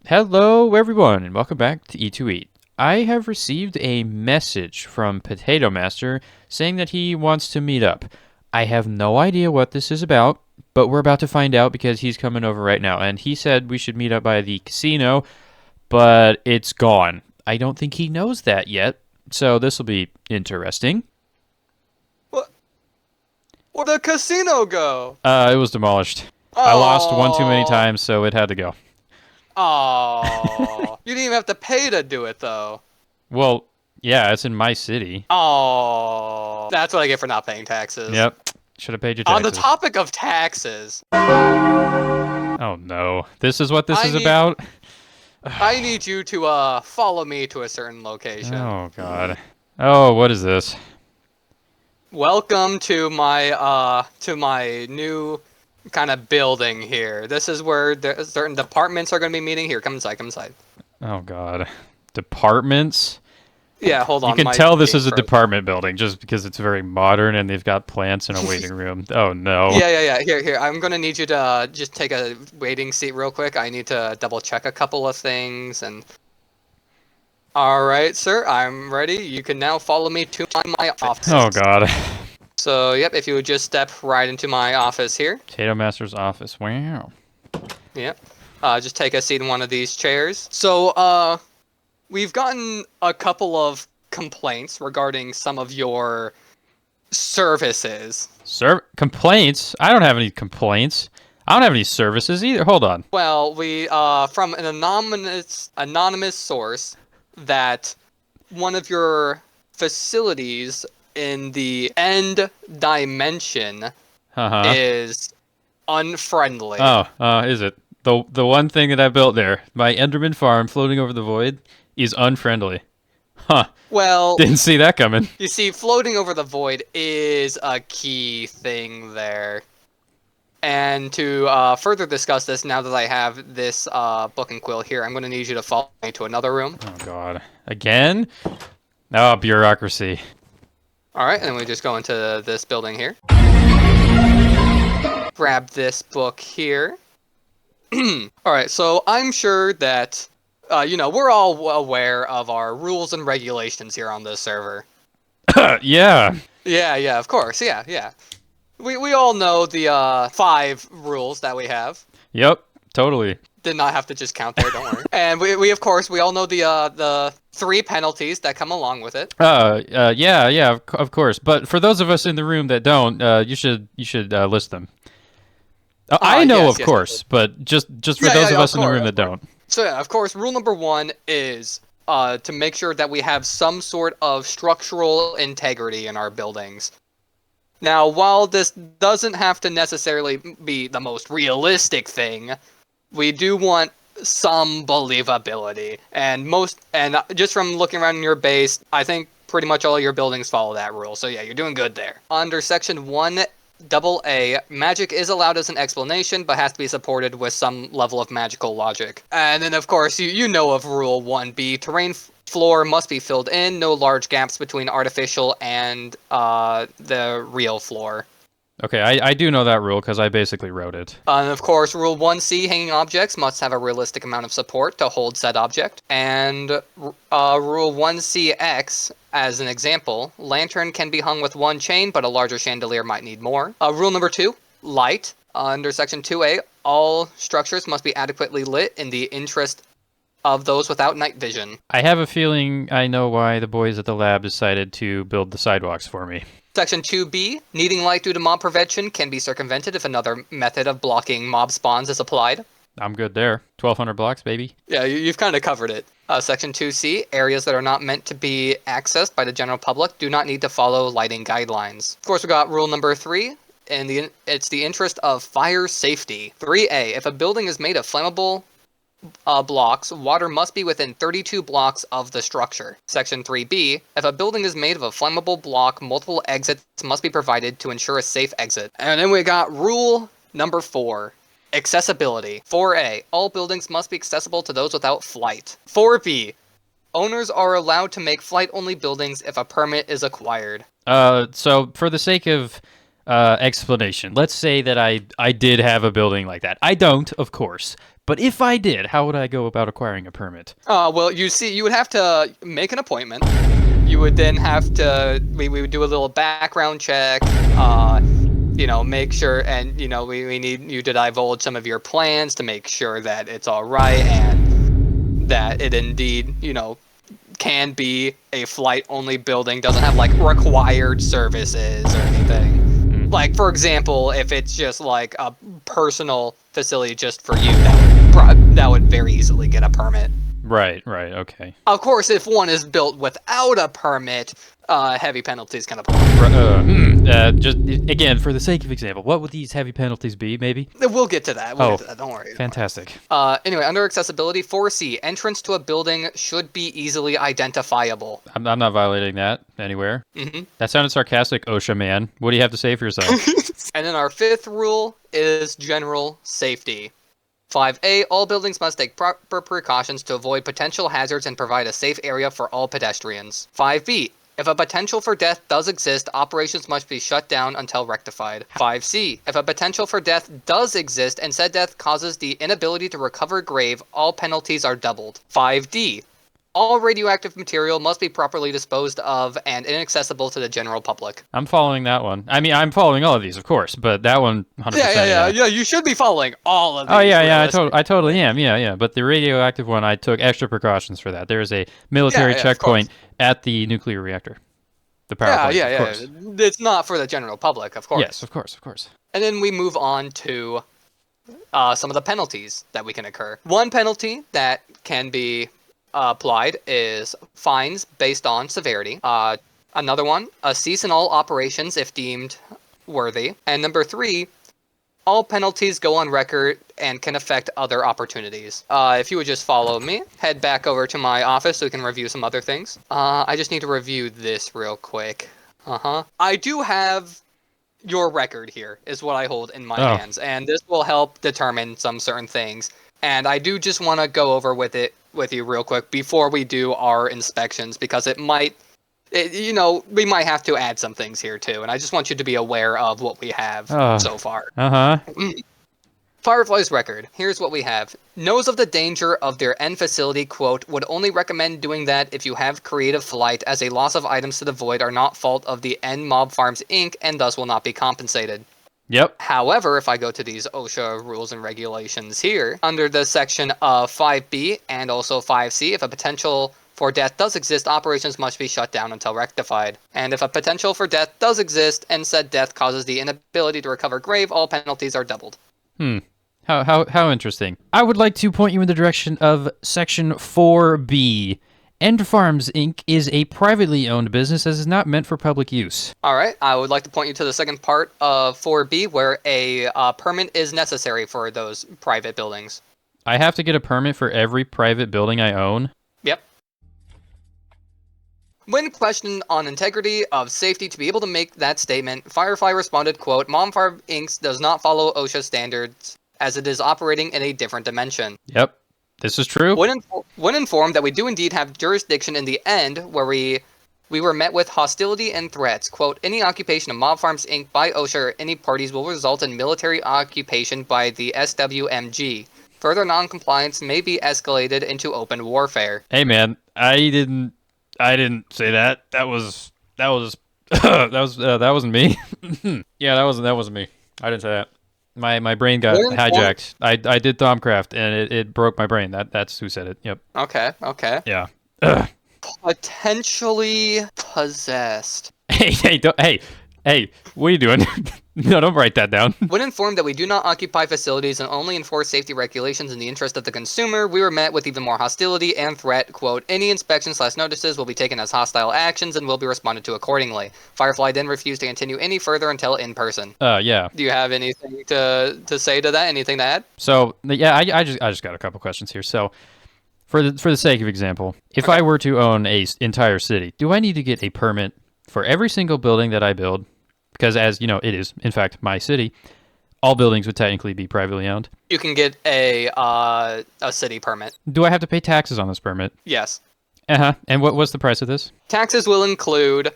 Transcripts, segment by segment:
Hello, everyone, and welcome back to E2E. I have received a message from Potato Master saying that he wants to meet up. I have no idea what this is about, but we're about to find out because he's coming over right now. And he said we should meet up by the casino, but it's gone. I don't think he knows that yet, so this will be interesting. What? Where'd the casino go? It was demolished. I lost one too many Oh, times, so it had to go. oh. You didn't even have to pay to do it, though. Well, yeah, it's in my city. Oh, that's what I get for not paying taxes. Yep, should have paid your On the taxes. topic of taxes, Oh no, this is what this I is need about? I need you to follow me to a certain location. Oh god. Oh, what is this? Welcome to my new kind of building here. This is where certain departments are going to be meeting. Here, come inside, come inside. Oh god. Departments? Yeah, hold You on. can My tell this game is a froze. department building just because it's very modern and they've got plants in a waiting room. Oh no. Yeah. Here. I'm gonna need you to just take a waiting seat real quick. I need to double check a couple of things and. All right, sir. I'm ready. You can now follow me to my office. Oh god. So, yep. If you would just step right into my office here. Potato Master's office. Wow. Yep. Just take a seat in one of these chairs. So, we've gotten a couple of complaints regarding some of your services. Complaints? I don't have any complaints. I don't have any services either. Hold on. Well, we from an anonymous source that one of your facilities in the end dimension Uh-huh. is unfriendly. Oh, is it? The one thing that I built there, my Enderman farm floating over the void, is unfriendly. Huh. Well, Didn't see that coming. you see, floating over the void is a key thing there. And to further discuss this, now that I have this book and quill here, I'm going to need you to follow me to another room. Oh god. Again? Oh, bureaucracy. All right, and then we just go into this building here. Grab this book here. All right, so I'm sure that, we're all aware of our rules and regulations here on this server. Yeah. Yeah, of course, yeah. We all know the 5 rules that we have. Yep. Totally. Did not have to just count there, don't worry. And we of course, we all know the 3 penalties that come along with it. Yeah, of course. But for those of us in the room that don't, you should list them. I know, yes, of course, but just for those of us in the room that don't. So yeah, of course, rule number 1 is to make sure that we have some sort of structural integrity in our buildings. Now, while this doesn't have to necessarily be the most realistic thing, we do want some believability. And just from looking around your base, I think pretty much all your buildings follow that rule. So yeah, you're doing good there. Under section 1AA, magic is allowed as an explanation, but has to be supported with some level of magical logic. And then, of course, you know of Rule 1B, terrain floor must be filled in, no large gaps between artificial and the real floor. Okay, I do know that rule because I basically wrote it. And of course, Rule 1C, hanging objects must have a realistic amount of support to hold said object. And Rule 1CX, as an example, lantern can be hung with one chain, but a larger chandelier might need more. Rule number 2, light. Under Section 2A, all structures must be adequately lit in the interest of those without night vision. I have a feeling I know why the boys at the lab decided to build the sidewalks for me. Section 2B, needing light due to mob prevention can be circumvented if another method of blocking mob spawns is applied. I'm good there. 1,200 blocks, baby. Yeah, you've kind of covered it. Section 2C, areas that are not meant to be accessed by the general public do not need to follow lighting guidelines. Of course, we got rule number 3, and it's the interest of fire safety. 3A, if a building is made of flammable blocks, water must be within 32 blocks of the structure. Section 3B, if a building is made of a flammable block, multiple exits must be provided to ensure a safe exit. And then we got rule number 4, accessibility. 4A, all buildings must be accessible to those without flight. 4B, owners are allowed to make flight-only buildings if a permit is acquired. So for the sake of explanation, let's say that I did have a building like that. I don't, of course, But if I did, how would I go about acquiring a permit? Well, you see, you would have to make an appointment. You would then have to, we would do a little background check, make sure, and, we need you to divulge some of your plans to make sure that it's all right and that it indeed, can be a flight-only building, doesn't have, like, required services or anything. Like, for example, if it's just, like, a personal facility just for you, that would very easily get a permit. Right, okay. Of course, if one is built without a permit, heavy penalties can apply. Just again, for the sake of example, what would these heavy penalties be? Maybe We'll get to that. Don't worry. Fantastic. Anyway, under accessibility, 4C, entrance to a building should be easily identifiable. I'm not violating that anywhere. Mm-hmm. That sounded sarcastic, OSHA man. What do you have to say for yourself? And then our 5th rule is general safety. 5A, all buildings must take proper precautions to avoid potential hazards and provide a safe area for all pedestrians. 5B, if a potential for death does exist, operations must be shut down until rectified. 5C, if a potential for death does exist and said death causes the inability to recover grave, all penalties are doubled. 5D, all radioactive material must be properly disposed of and inaccessible to the general public. I'm following that one. I mean, I'm following all of these, of course, but that one, 100%. Yeah. You should be following all of these. Oh, yeah, I totally am. Yeah. But the radioactive one, I took extra precautions for that. There is a military checkpoint at the nuclear reactor. The power plant, of course. It's not for the general public, of course. Yes, of course. And then we move on to some of the penalties that we can occur. One penalty that can be applied is fines based on severity. Another one, a cease in all operations if deemed worthy. And number 3, all penalties go on record and can affect other opportunities. If you would just follow me, head back over to my office so we can review some other things. I just need to review this real quick. I do have your record here, is what I hold in my hands, and this will help determine some certain things. And I do just want to go over with you real quick before we do our inspections, because we might have to add some things here too, and I just want you to be aware of what we have so far. Firefly's record. Here's what we have. Knows of the danger of their end facility, quote, would only recommend doing that if you have creative flight, as a loss of items to the void are not fault of the end Mob Farms Inc. and thus will not be compensated. Yep. However, if I go to these OSHA rules and regulations here, under the section of 5B and also 5C, if a potential for death does exist, operations must be shut down until rectified. And if a potential for death does exist and said death causes the inability to recover grave, all penalties are doubled. How interesting. I would like to point you in the direction of section 4B. End Farms Inc. is a privately owned business that is not meant for public use. All right, I would like to point you to the second part of 4B, where a permit is necessary for those private buildings. I have to get a permit for every private building I own? Yep. When questioned on integrity of safety to be able to make that statement, Firefly responded, quote, Mom Farm Inc. does not follow OSHA standards as it is operating in a different dimension. Yep. This is true. When informed that we do indeed have jurisdiction in the end, where we were met with hostility and threats, quote, any occupation of Mob Farms Inc. by OSHA or any parties will result in military occupation by the SWMG. Further non-compliance may be escalated into open warfare. Hey man, I didn't say that. That wasn't me. Yeah, that wasn't me. I didn't say that. My brain got hijacked. I did Thaumcraft, and it broke my brain. That's who said it. Yep. Okay. Yeah. Potentially possessed. Hey, what are you doing? No, don't write that down. When informed that we do not occupy facilities and only enforce safety regulations in the interest of the consumer, we were met with even more hostility and threat. Quote, any inspection/notices will be taken as hostile actions and will be responded to accordingly. Firefly then refused to continue any further until in person. Yeah. Do you have anything to say to that? Anything to add? So, yeah, I just got a couple questions here. So, for the sake of example, if I were to own a entire city, do I need to get a permit for every single building that I build? Because as you know, it is, in fact, my city. All buildings would technically be privately owned. You can get a city permit. Do I have to pay taxes on this permit? Yes. And what's the price of this? Taxes will include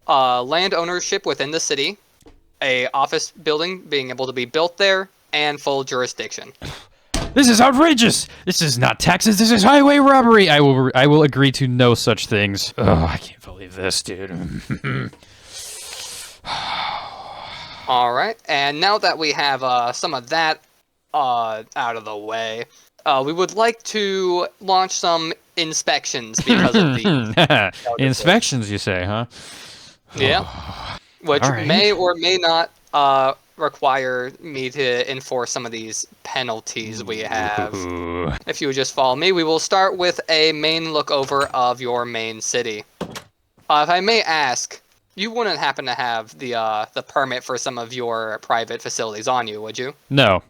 land ownership within the city, a office building being able to be built there, and full jurisdiction. This is outrageous! This is not taxes, this is highway robbery! I will agree to no such things. Oh, I can't believe this, dude. All right, and now that we have some of that out of the way, we would like to launch some inspections because of the Inspections, you say, huh? yeah, which All right. may or may not require me to enforce some of these penalties we have. Ooh. If you would just follow me, we will start with a main look over of your main city. If I may ask, you wouldn't happen to have the permit for some of your private facilities on you, would you? No.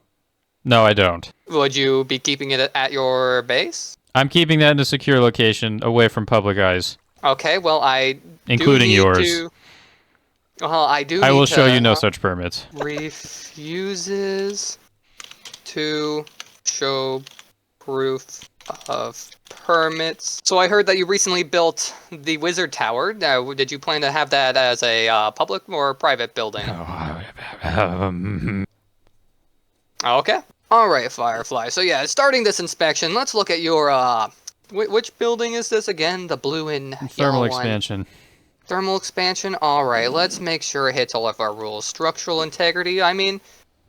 No, I don't. Would you be keeping it at your base? I'm keeping that in a secure location away from public eyes, Okay, well, including yours. I do I will need show you to no such permits. refuses to show proof of permits. So I heard that you recently built the Wizard Tower. Now, did you plan to have that as a public or private building? Okay. All right, Firefly. So yeah, starting this inspection, let's look at your which building is this again? The blue and Thermal yellow expansion. one. Thermal expansion. All right, let's make sure it hits all of our rules. Structural integrity. I mean,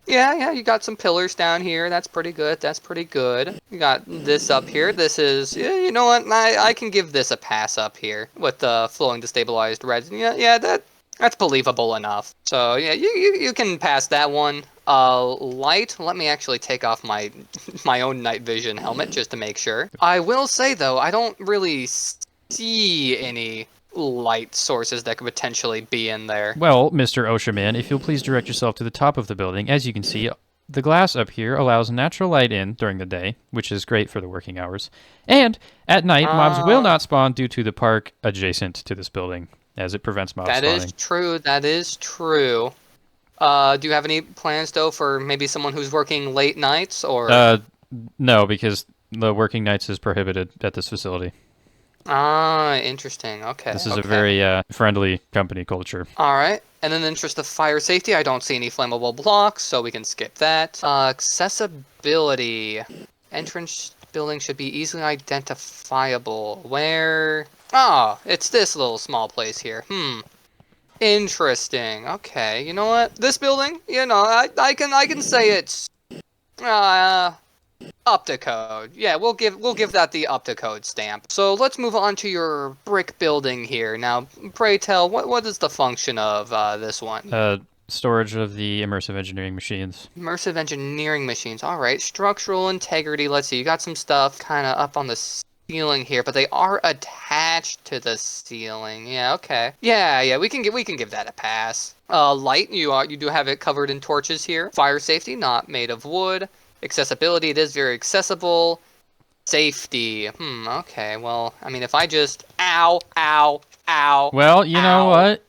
yeah, you got some pillars down here. That's pretty good. That's pretty good. You got this up here. This is, yeah, you know what? I can give this a pass up here with the flowing destabilized resin. Yeah, that's believable enough. So yeah, you can pass that one. Light. Let me actually take off my my own night vision helmet just to make sure. I will say though, I don't really see any light sources that could potentially be in there. Well, Mr. OSHA man, if you'll please direct yourself to the top of the building. As you can see, the glass up here allows natural light in during the day, which is great for the working hours. And at night, mobs will not spawn due to the park adjacent to this building, as it prevents mob spawning. That is true. That is true. Do you have any plans though for maybe someone who's working late nights or? No, because the working nights is prohibited at this facility. Ah, interesting. Okay. This is a very friendly company culture. All right. And in the interest of fire safety, I don't see any flammable blocks, so we can skip that. Accessibility. Entrance building should be easily identifiable. Where? Oh, it's this little small place here. Interesting. Okay. You know what? This building, I can say it's up to code. Yeah, we'll give that the up to code stamp. So let's move on to your brick building here. Now, pray tell, what is the function of this one? Storage of the immersive engineering machines. Immersive engineering machines. All right. Structural integrity. Let's see. You got some stuff kind of up on the ceiling here, but they are attached to the ceiling. Yeah. Okay. Yeah. We can give that a pass. Light. You do have it covered in torches here. Fire safety. Not made of wood. Accessibility, it is very accessible. Safety. Okay, well, I mean, if I just... Ow. Well, you know what?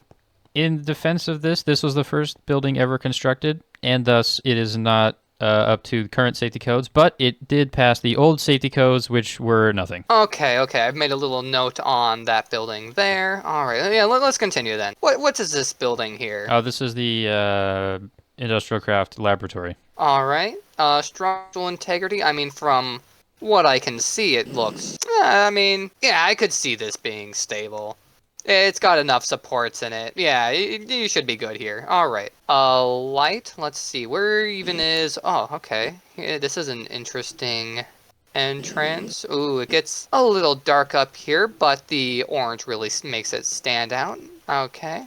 In defense of this was the first building ever constructed, and thus it is not up to current safety codes, but it did pass the old safety codes, which were nothing. Okay, I've made a little note on that building there. All right, yeah, let's continue then. What is this building here? Oh, this is the industrial craft laboratory. All right. Structural integrity. I mean, from what I can see, it looks... I could see this being stable. It's got enough supports in it. Yeah, you should be good here. All right. Light. Let's see. Where even is... Oh, okay. Yeah, this is an interesting entrance. Ooh, it gets a little dark up here, but the orange really makes it stand out. Okay.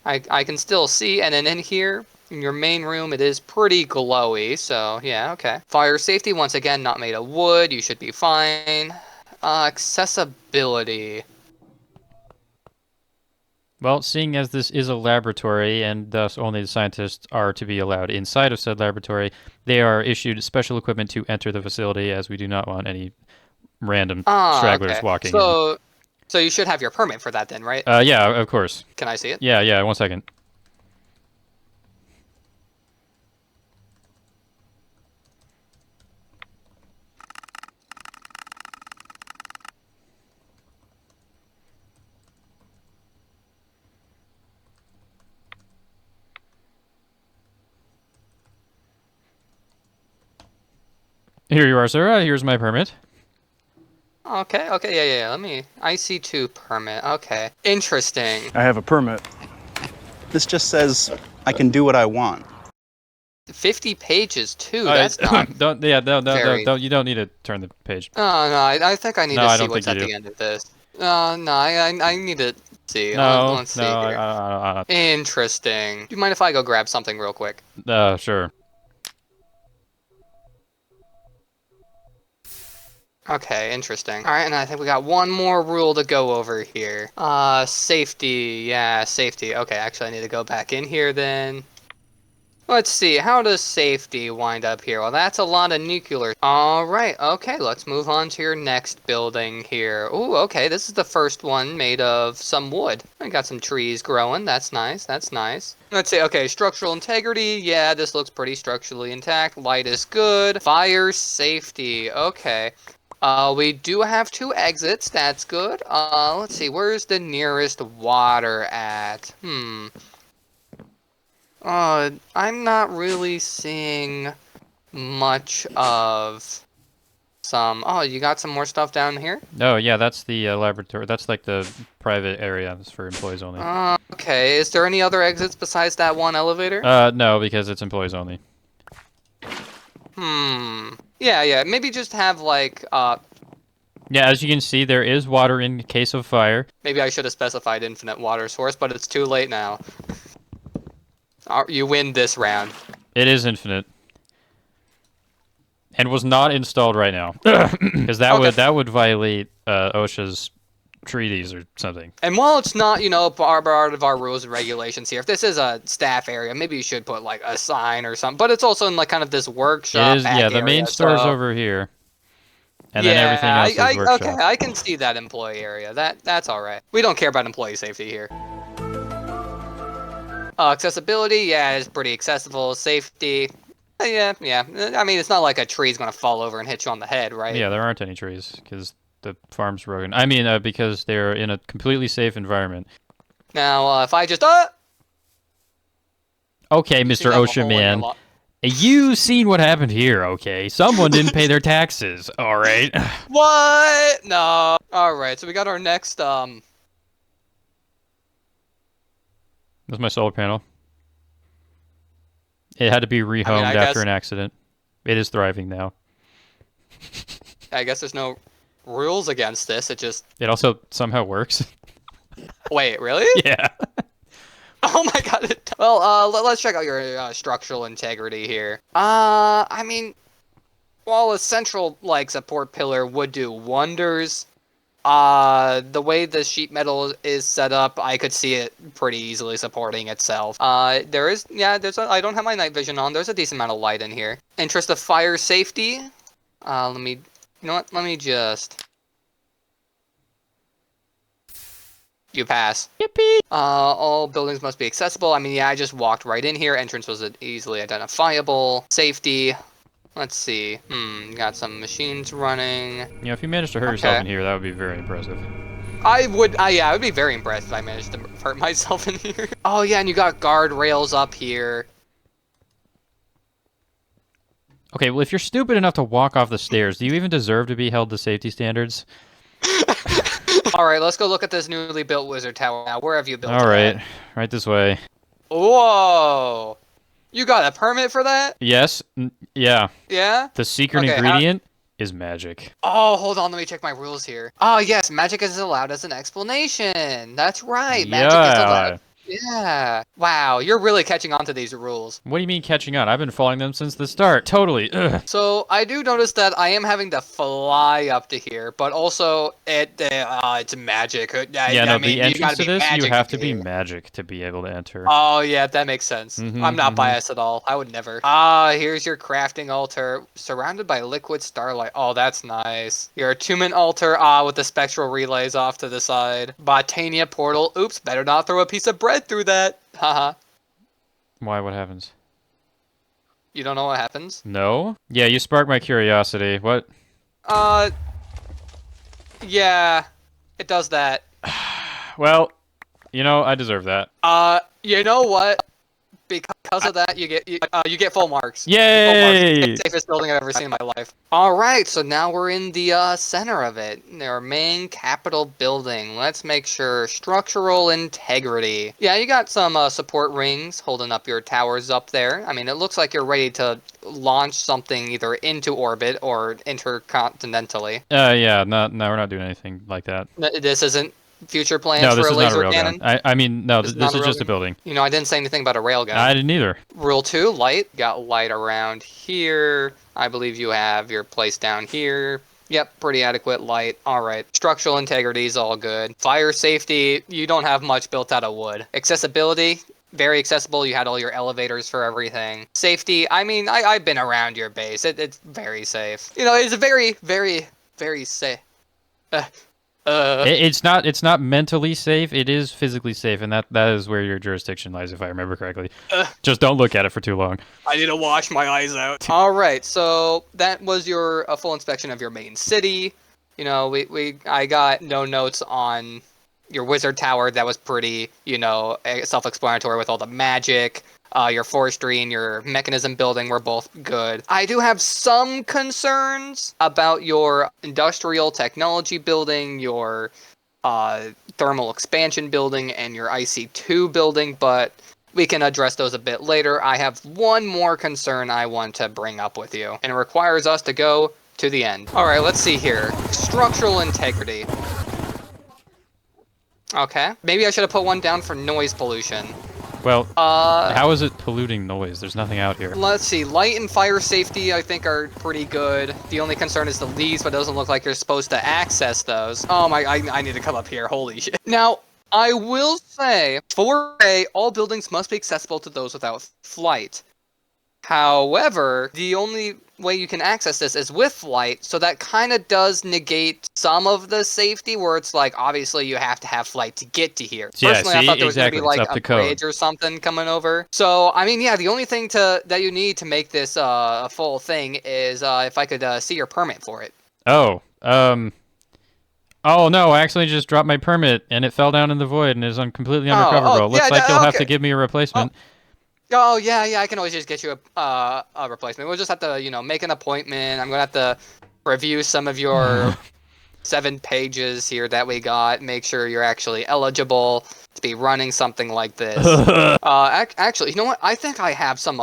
I can still see, and then in here... In your main room, it is pretty glowy, so yeah, okay. Fire safety, once again, not made of wood. You should be fine. Accessibility. Well, seeing as this is a laboratory, and thus only the scientists are to be allowed inside of said laboratory, they are issued special equipment to enter the facility, as we do not want any random stragglers walking in. So you should have your permit for that then, right? Yeah, of course. Can I see it? Yeah, 1 second. Here you are, sir. Here's my permit. Okay, yeah. Let me. IC2 permit. Okay. Interesting. I have a permit. This just says I can do what I want. 50 pages too. That's not don't. Yeah, very. don't. You don't need to turn the page. Oh no, I think I need No, to I see don't think what's you at do. the end of this. No, I need to see. No, Let's see no. here. Interesting. Do you mind if I go grab something real quick? Sure. Okay, interesting. All right, and I think we got one more rule to go over here. Safety. Yeah, safety. Okay, actually, I need to go back in here then. Let's see, how does safety wind up here? Well, that's a lot of nuclear. All right, okay, let's move on to your next building here. Ooh, okay, this is the first one made of some wood. I got some trees growing. That's nice, that's nice. Let's see, okay, structural integrity. Yeah, this looks pretty structurally intact. Light is good. Fire safety. Okay. We do have 2 exits. That's good. Let's see, where's the nearest water at? I'm not really seeing much of some. Oh, you got some more stuff down here? Oh, yeah. That's the laboratory. That's like the private area. It's for employees only. Okay. Is there any other exits besides that one elevator? No, because it's employees only. Yeah. Maybe just have like, Yeah, as you can see, there is water in case of fire. maybe I should have specified infinite water source, but it's too late now. You win this round. It is infinite. And was not installed right now. Because that would violate OSHA's treaties or something. And while it's not, part of our rules and regulations here, if this is a staff area, maybe you should put like a sign or something. But it's also in like kind of this workshop. It is, yeah, the main store's over here. And then everything else is workshop. Okay, I can see that employee area. That's all right. We don't care about employee safety here. Accessibility, yeah, it's pretty accessible. Safety, yeah. I mean, it's not like a tree's gonna fall over and hit you on the head, right? Yeah, there aren't any trees because the farm's broken. I mean, because they're in a completely safe environment. Now, if I just okay, Mr. OSHA man, you seen what happened here? Okay, someone didn't pay their taxes. All right. What? No. All right. So we got our next That's my solar panel. It had to be rehomed after an accident. It is thriving now. I guess there's no rules against this. It also somehow works. Wait, really? Yeah. Oh my god. Well, let's check out your structural integrity here. I mean, while a central like support pillar would do wonders, the way the sheet metal is set up, I could see it pretty easily supporting itself. I don't have my night vision on. There's a decent amount of light in here. Interest of fire safety. Let me just. You pass. Yippee! All buildings must be accessible. I mean, yeah, I just walked right in here. Entrance was easily identifiable. Safety. Let's see. Got some machines running. Yeah, if you manage to hurt yourself in here, that would be very impressive. I would be very impressed if I managed to hurt myself in here. Oh yeah, and you got guardrails up here. Okay, well, if you're stupid enough to walk off the stairs, do you even deserve to be held to safety standards? All right, let's go look at this newly built wizard tower now. Where have you built it? All right, right this way. Whoa! You got a permit for that? Yes. Yeah. Yeah? The secret ingredient is magic. Oh, hold on. Let me check my rules here. Oh, yes. Magic is allowed as an explanation. That's right. Magic is allowed. Yeah. Wow, you're really catching on to these rules. What do you mean catching on? I've been following them since the start. Totally. Ugh. So I do notice that I am having to fly up to here, but also it's magic. The entrance to this, you have to be magic to be able to enter. Oh yeah, that makes sense. I'm not biased at all. I would never. Here's your crafting altar, surrounded by liquid starlight. Oh, that's nice. Your attunement altar, with the spectral relays off to the side. Botania portal. Oops, better not throw a piece of bread through that. Haha. Why? What happens? You don't know what happens? No? Yeah, you sparked my curiosity. What? Yeah, it does that. Well, I deserve that. You know what? Because of that, you get full marks. Yay! Full marks. Safest building I've ever seen in my life. All right, so now we're in the center of it. Our main Capitol building. Let's make sure structural integrity. Yeah, you got some support rings holding up your towers up there. I mean, it looks like you're ready to launch something either into orbit or intercontinentally. Yeah, no, we're not doing anything like that. This isn't future plans No, for this a is not laser a cannon. railgun. I mean, no, This this is not is a just a railgun? building. You know, I didn't say anything about a railgun. I didn't either. Rule 2, light. Got light around here. I believe you have your place down here. Yep, pretty adequate light. All right. Structural integrity is all good. Fire safety, you don't have much built out of wood. Accessibility, very accessible. You had all your elevators for everything. Safety, I mean, I've been around your base. It's very safe. You know, it's very, very, very safe. It's not mentally safe. It is physically safe, and that is where your jurisdiction lies, if I remember correctly. Just don't look at it for too long. I need to wash my eyes out. All right, so that was your full inspection of your main city. You know, I got no notes on your wizard tower. That was pretty, self-explanatory with all the magic. Your forestry and your mechanism building were both good. I do have some concerns about your industrial technology building, your thermal expansion building, and your IC2 building, but we can address those a bit later. I have one more concern I want to bring up with you, and it requires us to go to the end. All right, let's see here. Structural integrity. Okay, maybe I should have put one down for noise pollution. Well, how is it polluting noise? There's nothing out here. Let's see. Light and fire safety, I think, are pretty good. The only concern is the leads, but it doesn't look like you're supposed to access those. Oh my, I need to come up here. Holy shit. Now, I will say, for A, all buildings must be accessible to those without flight. However, the only way you can access this is with flight, so that kind of does negate some of the safety, where it's like, obviously you have to have flight to get to here. Yeah, Personally, I thought there was going to be like a code. bridge or something coming over. So, I mean, yeah, the only thing that you need to make this a full thing is if I could see your permit for it. Oh, oh no, I actually just dropped my permit and it fell down in the void and is completely unrecoverable. Looks like you'll have to give me a replacement. Oh, yeah, I can always just get you a replacement. We'll just have to, make an appointment. I'm going to have to review some of your 7 pages here that we got, make sure you're actually eligible to be running something like this. Actually, you know what? I think I have some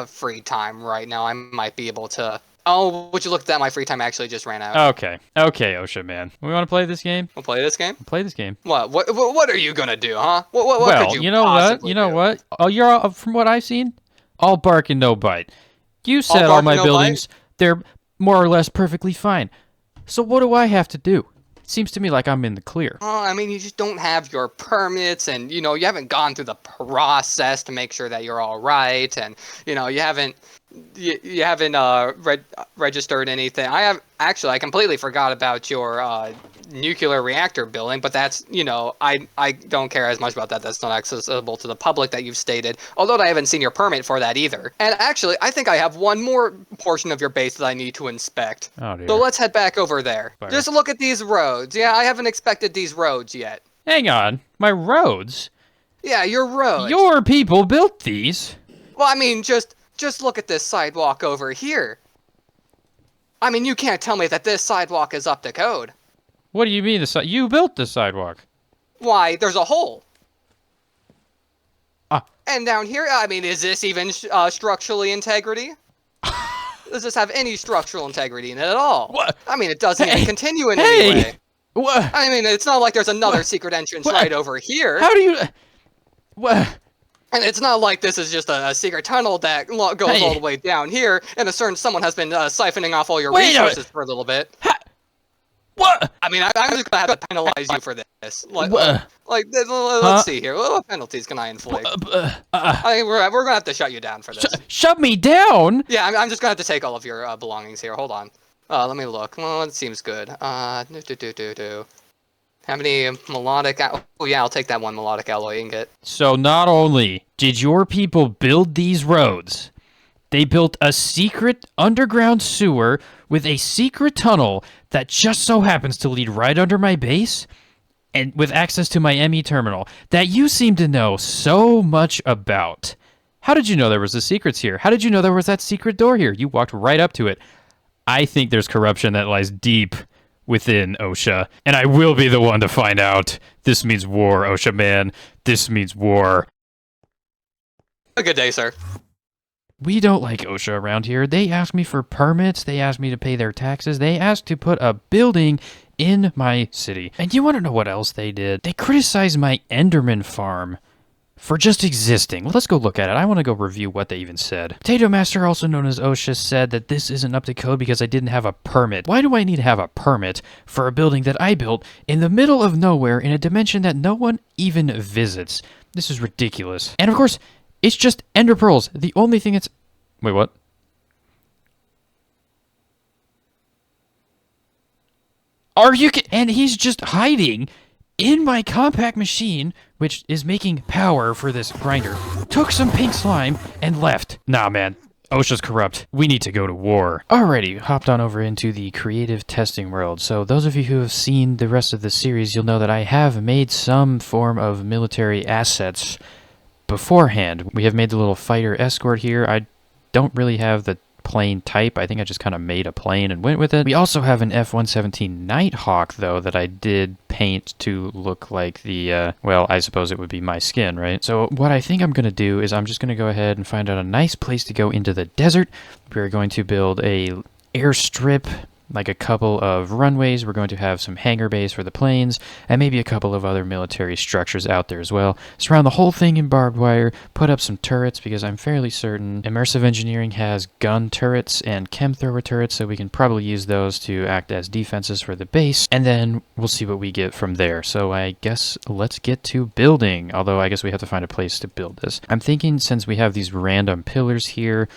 free time right now. I might be able to... Oh, would you look at that? My free time actually just ran out. Okay, OSHA, man. We want to play this game? We'll play this game? We'll play this game. What are you gonna do, huh? What well, could you know what? You know what? Oh, you're all, from what I've seen, all bark and no bite. You said all my buildings, they're more or less perfectly fine. So what do I have to do? It seems to me like I'm in the clear. I mean, you just don't have your permits, and you haven't gone through the process to make sure that you're all right, and you haven't registered anything. I completely forgot about your nuclear reactor building, but that's I don't care as much about that. That's not accessible to the public that you've stated. Although I haven't seen your permit for that either. And actually, I think I have one more portion of your base that I need to inspect. Oh dear. So let's head back over there. Fire. Just look at these roads. Yeah, I haven't inspected these roads yet. Hang on, my roads? Yeah, your roads. Your people built these. Well, I mean, just look at this sidewalk over here. I mean, you can't tell me that this sidewalk is up to code. What do you mean you built the sidewalk? Why, there's a hole. And down here, I mean, is this even structurally integrity? Does this have any structural integrity in it at all? What? I mean, it doesn't even continue in any way. What? I mean, it's not like there's another secret entrance right over here. How do you... What? And it's not like this is just a secret tunnel that goes all the way down here, and someone has been siphoning off all your resources for a little bit. What? I mean, I'm just gonna have to penalize you for this. Let's see here. What penalties can I inflict? I think we're gonna have to shut you down for this. Shut me down? Yeah, I'm just gonna have to take all of your belongings here. Hold on. Let me look. Well, it seems good. How many melodic... Oh, yeah, I'll take that one melodic alloy ingot. So not only did your people build these roads, they built a secret underground sewer with a secret tunnel that just so happens to lead right under my base, and with access to my ME terminal that you seem to know so much about. How did you know there was the secrets here? How did you know there was that secret door here? You walked right up to it. I think there's corruption that lies deep within OSHA, and I will be the one to find out. This means war, OSHA man. This means war. A good day, sir. We don't like OSHA around here. They ask me for permits. They ask me to pay their taxes. They asked to put a building in my city. And you want to know what else they did? They criticized my Enderman farm for just existing. Well, let's go look at it. I want to go review what they even said. Potato Master, also known as OSHA, said that this isn't up to code because I didn't have a permit. Why do I need to have a permit for a building that I built in the middle of nowhere in a dimension that no one even visits? This is ridiculous. And of course, it's just ender pearls. The only thing that's... Wait, what? Are you... And he's just hiding in my compact machine, which is making power for this grinder. Took some pink slime and left. Nah, man. OSHA's corrupt. We need to go to war. Alrighty, hopped on over into the creative testing world. So those of you who have seen the rest of the series, you'll know that I have made some form of military assets beforehand. We have made the little fighter escort here. I don't really have the plane type. I think I just kind of made a plane and went with it. We also have an F-117 Nighthawk, though, that I did paint to look like the, well, I suppose it would be my skin, right? So what I think I'm going to do is I'm just going to go ahead and find out a nice place to go into the desert. We're going to build a airstrip, like a couple of runways. We're going to have some hangar bays for the planes, and maybe a couple of other military structures out there as well. Surround the whole thing in barbed wire, put up some turrets, because I'm fairly certain Immersive Engineering has gun turrets and chem thrower turrets, so we can probably use those to act as defenses for the base, and then we'll see what we get from there. So I guess let's get to building, although I guess we have to find a place to build this. I'm thinking since we have these random pillars here,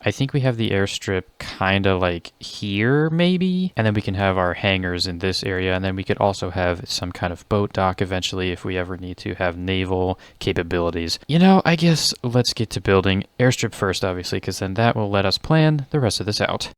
I think we have the airstrip kind of like here, maybe, and then we can have our hangars in this area, and then we could also have some kind of boat dock eventually if we ever need to have naval capabilities. You know, I guess let's get to building airstrip first, obviously, because then that will let us plan the rest of this out.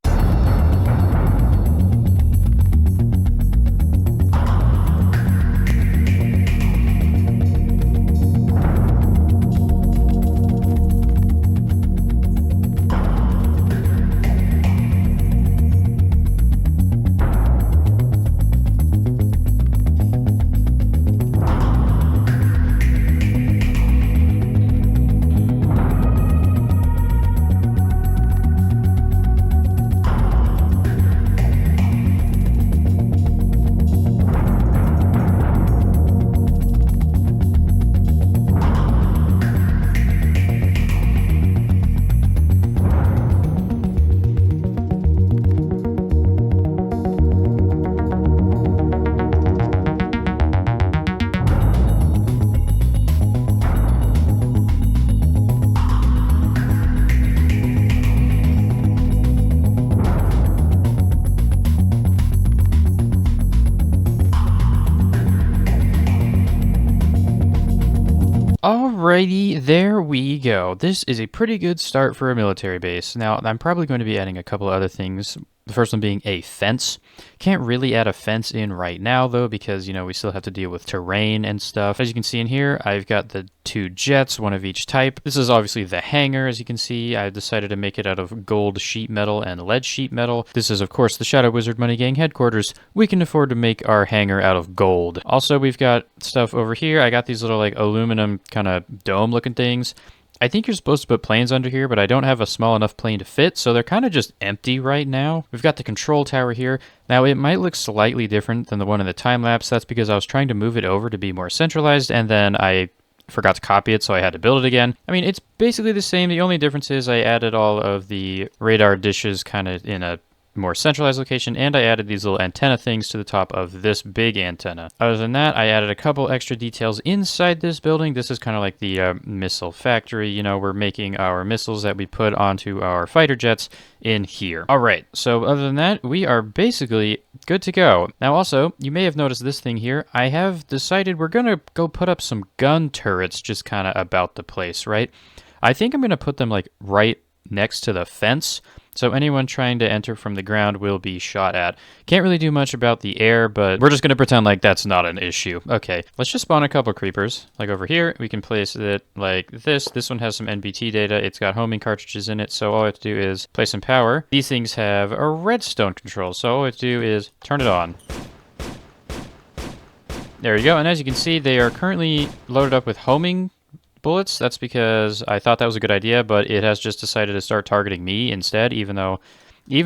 Alrighty, there we go. This is a pretty good start for a military base. Now, I'm probably going to be adding a couple other things. The first one being a fence. Can't really add a fence in right now, though, because, you know, we still have to deal with terrain and stuff. As you can see in here, I've got the 2 jets, one of each type. This is obviously the hangar, as you can see. I decided to make it out of gold sheet metal and lead sheet metal. This is, of course, the Shadow Wizard Money Gang headquarters. We can afford to make our hangar out of gold. Also, we've got stuff over here. I got these little, like, aluminum kind of dome-looking things. I think you're supposed to put planes under here, but I don't have a small enough plane to fit, so they're kind of just empty right now. We've got the control tower here. Now, it might look slightly different than the one in the time-lapse. That's because I was trying to move it over to be more centralized, and then I forgot to copy it, so I had to build it again. I mean, it's basically the same. The only difference is I added all of the radar dishes kind of in a more centralized location, and I added these little antenna things to the top of this big antenna. Other than that, I added a couple extra details inside this building. This is kind of like the missile factory. You know, we're making our missiles that we put onto our fighter jets in here. All right, so other than that, we are basically good to go. Now also, you may have noticed this thing here. I have decided we're gonna go put up some gun turrets just kind of about the place, right? I think I'm gonna put them like right next to the fence, so anyone trying to enter from the ground will be shot at. Can't really do much about the air, but we're just going to pretend like that's not an issue. Okay, let's just spawn a couple creepers. Like over here, we can place it like this. This one has some NBT data. It's got homing cartridges in it, so all I have to do is place some power. These things have a redstone control, so all I have to do is turn it on. There you go, and as you can see, they are currently loaded up with homing bullets. That's because I thought that was a good idea, but it has just decided to start targeting me instead, even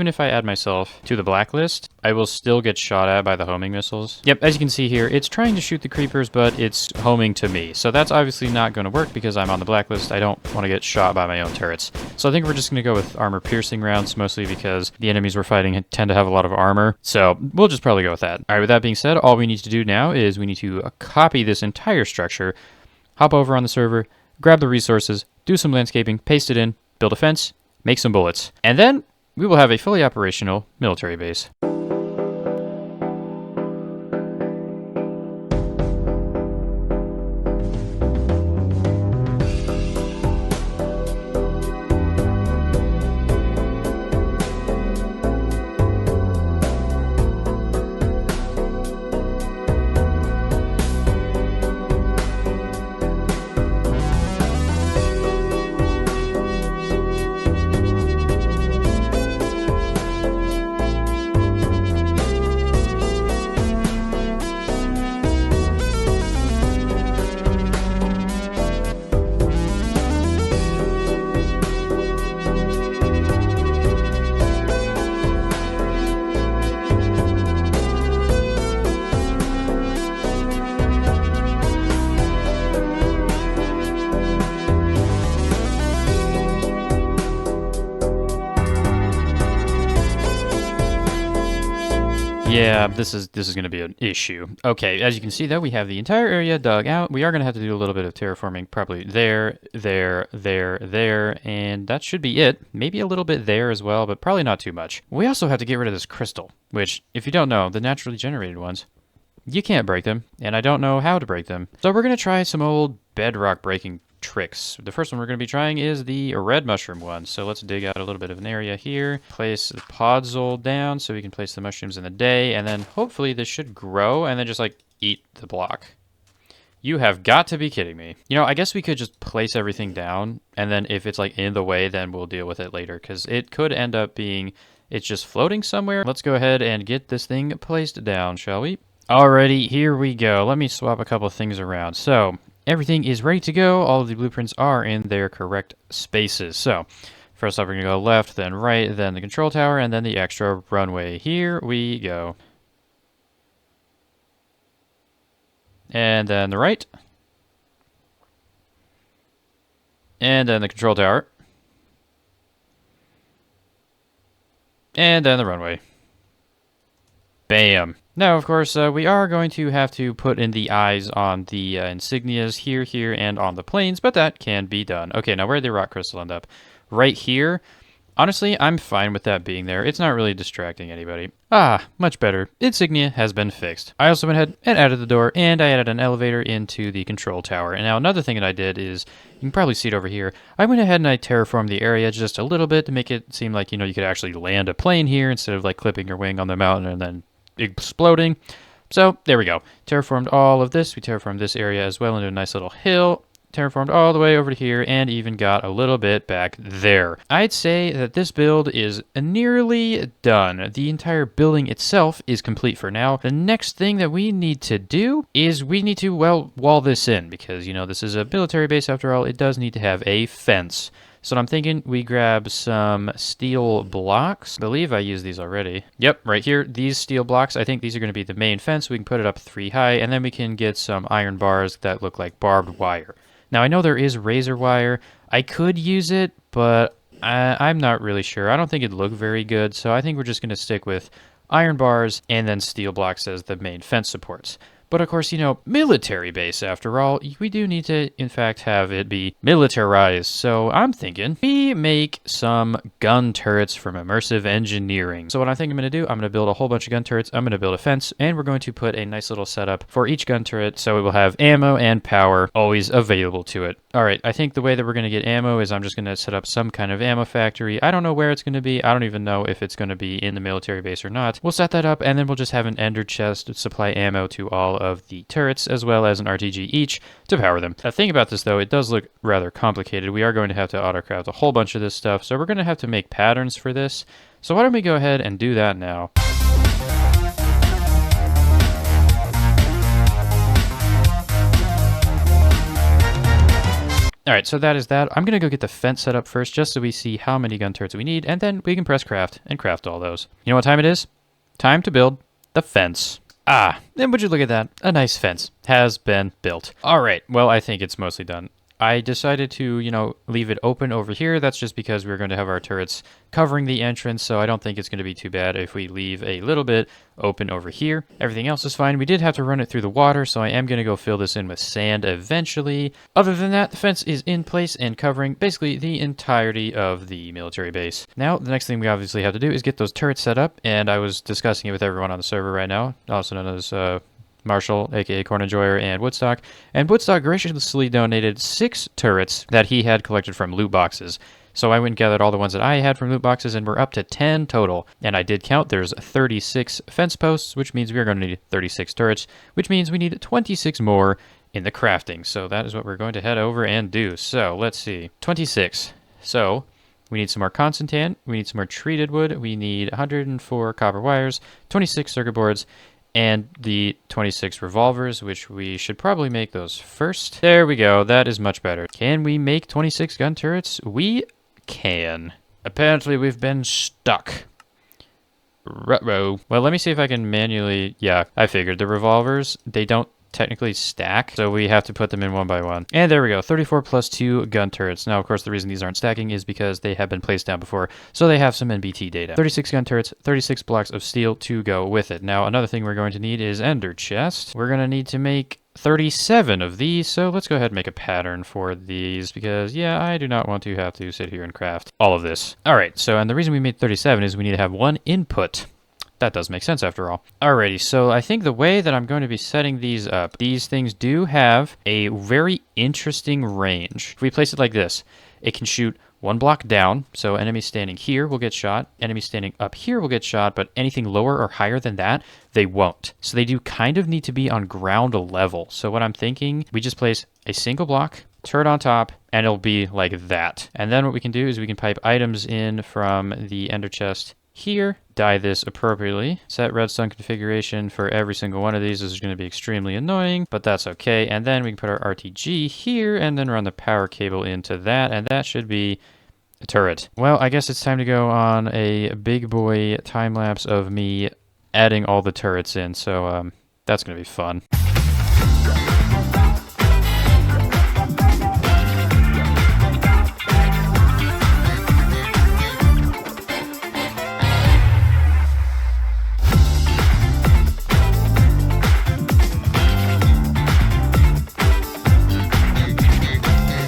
if I add myself to the blacklist, I will still get shot at by the homing missiles. Yep, as you can see here, it's trying to shoot the creepers, but it's homing to me. So that's obviously not going to work because I'm on the blacklist. I don't want to get shot by my own turrets. So I think we're just going to go with armor-piercing rounds, mostly because the enemies we're fighting tend to have a lot of armor. So we'll just probably go with that. All right, with that being said, all we need to do now is we need to copy this entire structure, hop over on the server, grab the resources, do some landscaping, paste it in, build a fence, make some bullets. And then we will have a fully operational military base. Yeah, this is going to be an issue. Okay, as you can see, though, we have the entire area dug out. We are going to have to do a little bit of terraforming, probably there, and that should be it. Maybe a little bit there as well, but probably not too much. We also have to get rid of this crystal, which, if you don't know, the naturally generated ones, you can't break them, and I don't know how to break them. So we're going to try some old bedrock breaking tricks. The first one we're going to be trying is the red mushroom one. So let's dig out a little bit of an area here. Place the podzol down so we can place the mushrooms in the day, and then hopefully this should grow and then just like eat the block. You have got to be kidding me. You know, I guess we could just place everything down, and then if it's like in the way, then we'll deal with it later, because it could end up being it's just floating somewhere. Let's go ahead and get this thing placed down, shall we? Alrighty, here we go. Let me swap a couple of things around. So everything is ready to go. All of the blueprints are in their correct spaces. So first off, we're going to go left, then right, then the control tower, and then the extra runway. Here we go. And then the right. And then the control tower. And then the runway. Bam. Now, of course, we are going to have to put in the eyes on the insignias here, and on the planes, but that can be done. Okay, now where did the rock crystal end up? Right here. Honestly, I'm fine with that being there. It's not really distracting anybody. Ah, much better. Insignia has been fixed. I also went ahead and added the door, and I added an elevator into the control tower. And now another thing that I did is, you can probably see it over here, I went ahead and I terraformed the area just a little bit to make it seem like, you know, you could actually land a plane here instead of like clipping your wing on the mountain and then exploding. So there we go. Terraformed all of this. We terraformed this area as well into a nice little hill. Terraformed all the way over to here and even got a little bit back there. I'd say that this build is nearly done. The entire building itself is complete for now. The next thing that we need to do is we need to, well, wall this in because, you know, this is a military base after all. It does need to have a fence. So I'm thinking we grab some steel blocks. I believe I used these already. Yep, right here. These steel blocks, I think these are going to be the main fence. We can put it up 3 high, and then we can get some iron bars that look like barbed wire. Now, I know there is razor wire. I could use it, but I'm not really sure. I don't think it'd look very good, so I think we're just going to stick with iron bars and then steel blocks as the main fence supports. But of course, you know, military base after all, we do need to, in fact, have it be militarized. So I'm thinking we make some gun turrets from immersive engineering. So what I think I'm going to do, I'm going to build a whole bunch of gun turrets, I'm going to build a fence, and we're going to put a nice little setup for each gun turret so it will have ammo and power always available to it. All right, I think the way that we're going to get ammo is I'm just going to set up some kind of ammo factory. I don't know where it's going to be. I don't even know if it's going to be in the military base or not. We'll set that up, and then we'll just have an ender chest to supply ammo to all of the turrets, as well as an RTG each to power them. The thing about this, though, it does look rather complicated. We are going to have to autocraft a whole bunch of this stuff, so we're going to have to make patterns for this. So why don't we go ahead and do that now? Alright, so that is that. I'm going to go get the fence set up first, just so we see how many gun turrets we need, and then we can press craft and craft all those. You know what time it is? Time to build the fence. Ah, and would you look at that? A nice fence has been built. Alright, well, I think it's mostly done. I decided to, you know, leave it open over here. That's just because we're going to have our turrets covering the entrance, so I don't think it's going to be too bad if we leave a little bit open over here. Everything else is fine. We did have to run it through the water, so I am going to go fill this in with sand eventually. Other than that, the fence is in place and covering basically the entirety of the military base. Now, the next thing we obviously have to do is get those turrets set up, and I was discussing it with everyone on the server right now, also known as Marshall, aka Corn Enjoyer, and Woodstock. And Woodstock graciously donated 6 turrets that he had collected from loot boxes. So I went and gathered all the ones that I had from loot boxes, and we're up to 10 total. And I did count, there's 36 fence posts, which means we're going to need 36 turrets, which means we need 26 more in the crafting. So that is what we're going to head over and do. So let's see, 26. So we need some more constantan, we need some more treated wood, we need 104 copper wires, 26 circuit boards, and the 26 revolvers, which we should probably make those first. There we go. That is much better. Can we make 26 gun turrets? We can. Apparently, we've been stuck. Ruh-roh. Well, let me see if I can manually... Yeah, I figured. The revolvers, they don't technically stack, so we have to put them in one by one. And there we go, 34 plus 2 gun turrets. Now, of course, the reason these aren't stacking is because they have been placed down before, so they have some NBT data. 36 gun turrets, 36 blocks of steel to go with it. Now, another thing we're going to need is ender chest. We're going to need to make 37 of these, so let's go ahead and make a pattern for these, because, yeah, I do not want to have to sit here and craft all of this. Alright, so, and the reason we made 37 is we need to have one input. That does make sense after all. Alrighty, so I think the way that I'm going to be setting these up, these things do have a very interesting range. If we place it like this, it can shoot 1 block down, so enemies standing here will get shot, enemies standing up here will get shot, but anything lower or higher than that, they won't. So they do kind of need to be on ground level. So what I'm thinking, we just place a single block, turret on top, and it'll be like that. And then what we can do is we can pipe items in from the ender chest here, dye this appropriately, set redstone configuration for every single one of these. This is going to be extremely annoying, but that's okay. And then we can put our RTG here and then run the power cable into that, and that should be a turret. Well, I guess it's time to go on a big boy time lapse of me adding all the turrets in, so that's going to be fun.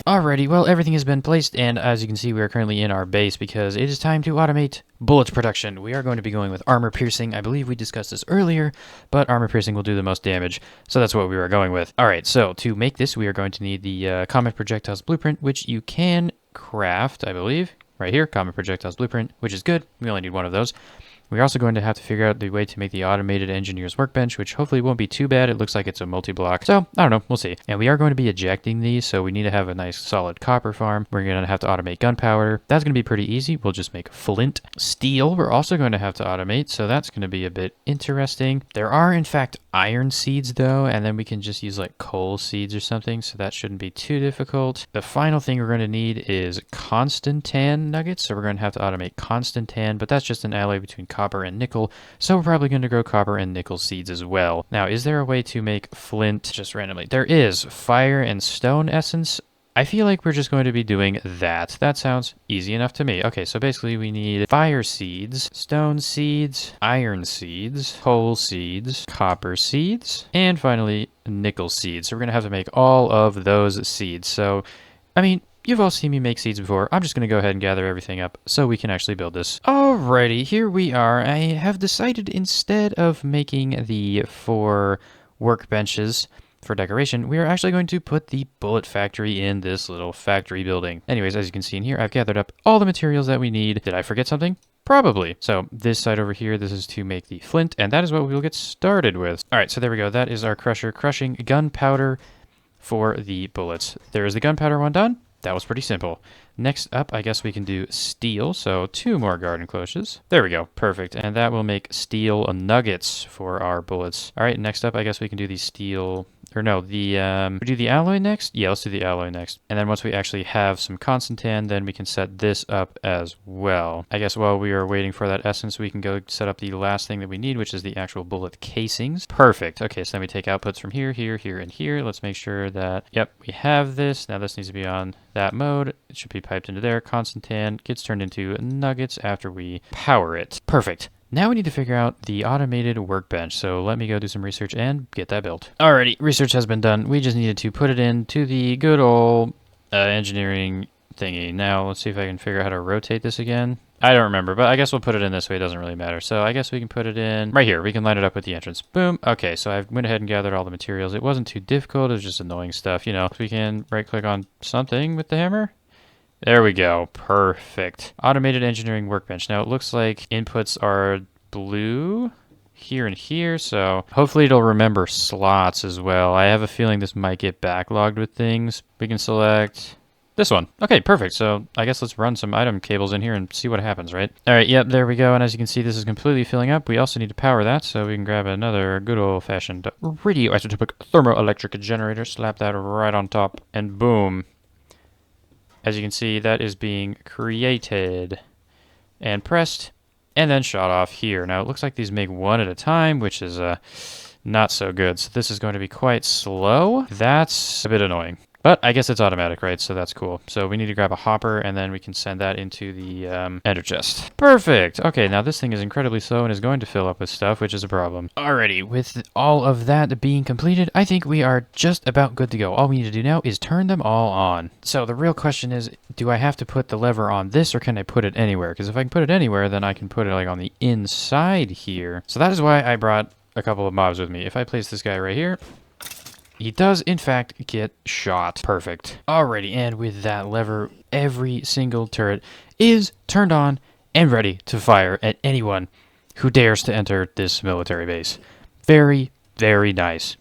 Alrighty, well, everything has been placed, and as you can see, we are currently in our base because it is time to automate bullet production. We are going to be going with armor piercing. I believe we discussed this earlier, but armor piercing will do the most damage, so that's what we were going with. Alright, so to make this, we are going to need the Comet Projectiles Blueprint, which you can craft, I believe. Right here, Comet Projectiles Blueprint, which is good. We only need one of those. We're also going to have to figure out the way to make the automated engineer's workbench, which hopefully won't be too bad. It looks like it's a multi-block. So, I don't know. We'll see. And we are going to be ejecting these, so we need to have a nice solid copper farm. We're going to have to automate gunpowder. That's going to be pretty easy. We'll just make flint. Steel, we're also going to have to automate, so that's going to be a bit interesting. There are, in fact, iron seeds, though, and then we can just use, like, coal seeds or something, so that shouldn't be too difficult. The final thing we're going to need is constantan nuggets, so we're going to have to automate constantan, but that's just an alloy between copper and nickel, so we're probably going to grow copper and nickel seeds as well. Now, is there a way to make flint just randomly? There is. Fire and stone essence. I feel like we're just going to be doing that. That sounds easy enough to me. Okay, so basically we need fire seeds, stone seeds, iron seeds, coal seeds, copper seeds, and finally nickel seeds. So we're going to have to make all of those seeds. So, I mean, you've all seen me make seeds before. I'm just going to go ahead and gather everything up so we can actually build this. Alrighty, here we are. I have decided instead of making the 4 workbenches for decoration, we are actually going to put the bullet factory in this little factory building. Anyways, as you can see in here, I've gathered up all the materials that we need. Did I forget something? Probably. So this side over here, this is to make the flint, and that is what we will get started with. All right, so there we go. That is our crusher crushing gunpowder for the bullets. There is the gunpowder one done. That was pretty simple. Next up, I guess we can do steel. So 2 more garden cloches. There we go. Perfect. And that will make steel nuggets for our bullets. All right, next up, I guess we can do the steel... Or no, we do the alloy next? Yeah, let's do the alloy next. And then once we actually have some constantan, then we can set this up as well. I guess while we are waiting for that essence, we can go set up the last thing that we need, which is the actual bullet casings. Perfect. Okay, so then we take outputs from here, here, here, and here. Let's make sure that, yep, we have this. Now this needs to be on that mode. It should be piped into there. Constantan gets turned into nuggets after we power it. Perfect. Now we need to figure out the automated workbench, so let me go do some research and get that built. Alrighty, research has been done. We just needed to put it into the good old engineering thingy. Now let's see if I can figure out how to rotate this again. I don't remember, but I guess we'll put it in this way. It doesn't really matter. So I guess we can put it in right here. We can line it up with the entrance. Boom. Okay, so I went ahead and gathered all the materials. It wasn't too difficult. It was just annoying stuff, you know. We can right-click on something with the hammer. There we go. Perfect. Automated engineering workbench. Now it looks like inputs are blue here and here, so hopefully it'll remember slots as well. I have a feeling this might get backlogged with things. We can select this one. Okay, perfect. So I guess let's run some item cables in here and see what happens, right? All right, yep, there we go. And as you can see, this is completely filling up. We also need to power that, so we can grab another good old-fashioned radioisotopic thermoelectric generator, slap that right on top, and boom. As you can see, that is being created and pressed and then shot off here. Now, it looks like these make one at a time, which is not so good. So this is going to be quite slow. That's a bit annoying. But I guess it's automatic, right? So that's cool. So we need to grab a hopper, and then we can send that into the ender chest. Perfect! Okay, now this thing is incredibly slow and is going to fill up with stuff, which is a problem. Alrighty, with all of that being completed, I think we are just about good to go. All we need to do now is turn them all on. So the real question is, do I have to put the lever on this, or can I put it anywhere? Because if I can put it anywhere, then I can put it like on the inside here. So that is why I brought a couple of mobs with me. If I place this guy right here, he does, in fact, get shot. Perfect. Alrighty, and with that lever, every single turret is turned on and ready to fire at anyone who dares to enter this military base. Very, very nice.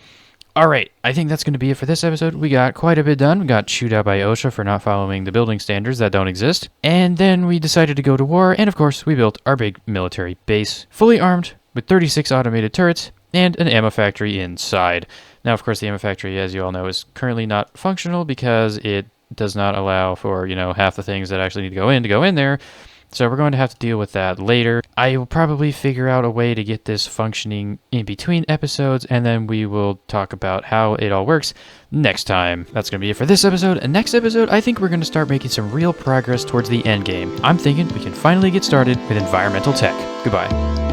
Alright, I think that's going to be it for this episode. We got quite a bit done. We got chewed out by OSHA for not following the building standards that don't exist. And then we decided to go to war, and of course, we built our big military base, fully armed with 36 automated turrets and an ammo factory inside. Now, of course, the ammo factory, as you all know, is currently not functional because it does not allow for, you know, half the things that actually need to go in there. So we're going to have to deal with that later. I will probably figure out a way to get this functioning in between episodes, and then we will talk about how it all works next time. That's going to be it for this episode. And next episode, I think we're going to start making some real progress towards the end game. I'm thinking we can finally get started with environmental tech. Goodbye.